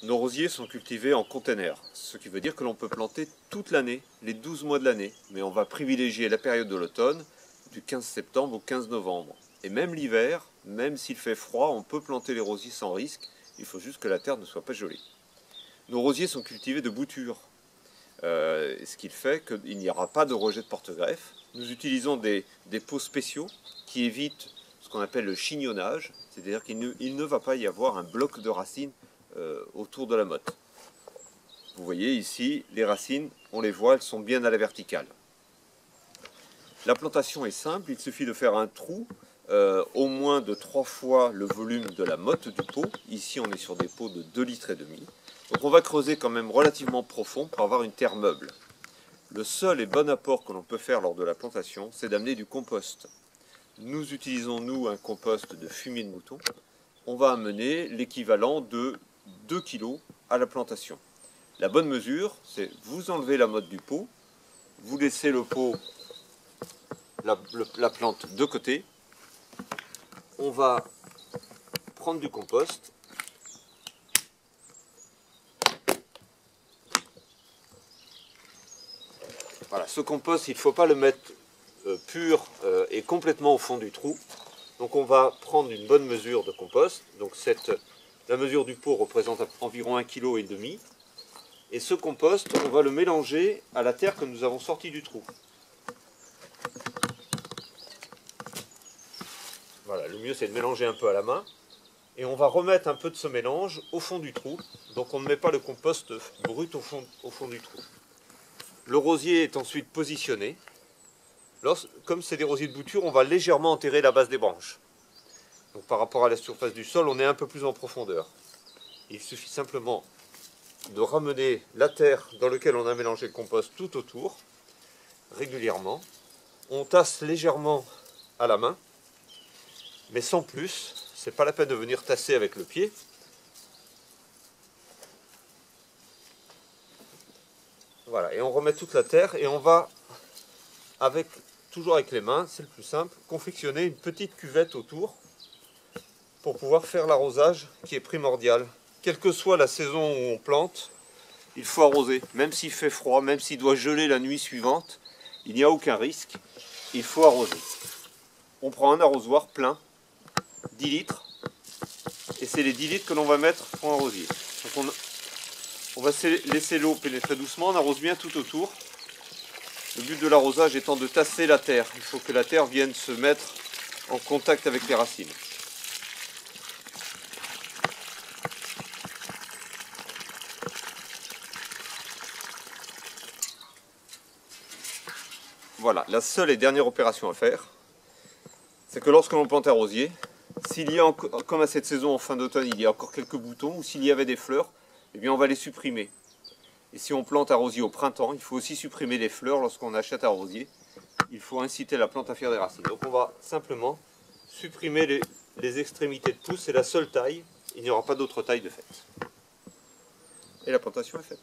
Nos rosiers sont cultivés en container, ce qui veut dire que l'on peut planter toute l'année, les 12 mois de l'année. Mais on va privilégier la période de l'automne, du 15 septembre au 15 novembre. Et même l'hiver, même s'il fait froid, on peut planter les rosiers sans risque. Il faut juste que la terre ne soit pas gelée. Nos rosiers sont cultivés de boutures, ce qui fait qu'il n'y aura pas de rejet de porte-greffe. Nous utilisons des pots spéciaux qui évitent ce qu'on appelle le chignonnage, c'est-à-dire qu'il ne va pas y avoir un bloc de racines autour de la motte. Vous voyez ici, les racines, on les voit, elles sont bien à la verticale. La plantation est simple, il suffit de faire un trou au moins de 3 fois le volume de la motte du pot. Ici, on est sur des pots de 2,5 litres. Donc on va creuser quand même relativement profond pour avoir une terre meuble. Le seul et bon apport que l'on peut faire lors de la plantation, c'est d'amener du compost. Nous utilisons, nous, un compost de fumier de mouton. On va amener l'équivalent de 2 kg à la plantation. La bonne mesure, c'est vous enlevez la motte du pot, vous laissez le pot, la plante de côté. On va prendre du compost. Voilà, ce compost, il ne faut pas le mettre pur et complètement au fond du trou. Donc on va prendre une bonne mesure de compost. Donc la mesure du pot représente environ 1,5 kg. Et ce compost, on va le mélanger à la terre que nous avons sortie du trou. Voilà, le mieux c'est de mélanger un peu à la main. Et on va remettre un peu de ce mélange au fond du trou. Donc on ne met pas le compost brut au fond du trou. Le rosier est ensuite positionné. Comme c'est des rosiers de bouture, on va légèrement enterrer la base des branches. Donc par rapport à la surface du sol, on est un peu plus en profondeur. Il suffit simplement de ramener la terre dans laquelle on a mélangé le compost tout autour, régulièrement. On tasse légèrement à la main, mais sans plus. C'est pas la peine de venir tasser avec le pied. Voilà, et on remet toute la terre et on va, toujours avec les mains, c'est le plus simple, confectionner une petite cuvette autour pour pouvoir faire l'arrosage qui est primordial. Quelle que soit la saison où on plante, il faut arroser. Même s'il fait froid, même s'il doit geler la nuit suivante, il n'y a aucun risque, il faut arroser. On prend un arrosoir plein, 10 litres, et c'est les 10 litres que l'on va mettre pour un rosier. Donc on va laisser l'eau pénétrer doucement, on arrose bien tout autour. Le but de l'arrosage étant de tasser la terre. Il faut que la terre vienne se mettre en contact avec les racines. Voilà, la seule et dernière opération à faire, c'est que lorsque l'on plante un rosier, s'il y a, comme à cette saison en fin d'automne, il y a encore quelques boutons, ou s'il y avait des fleurs, eh bien on va les supprimer. Et si on plante un rosier au printemps, il faut aussi supprimer les fleurs lorsqu'on achète un rosier. Il faut inciter la plante à faire des racines. Donc on va simplement supprimer les extrémités de pouce, c'est la seule taille, il n'y aura pas d'autre taille de fait. Et la plantation est faite.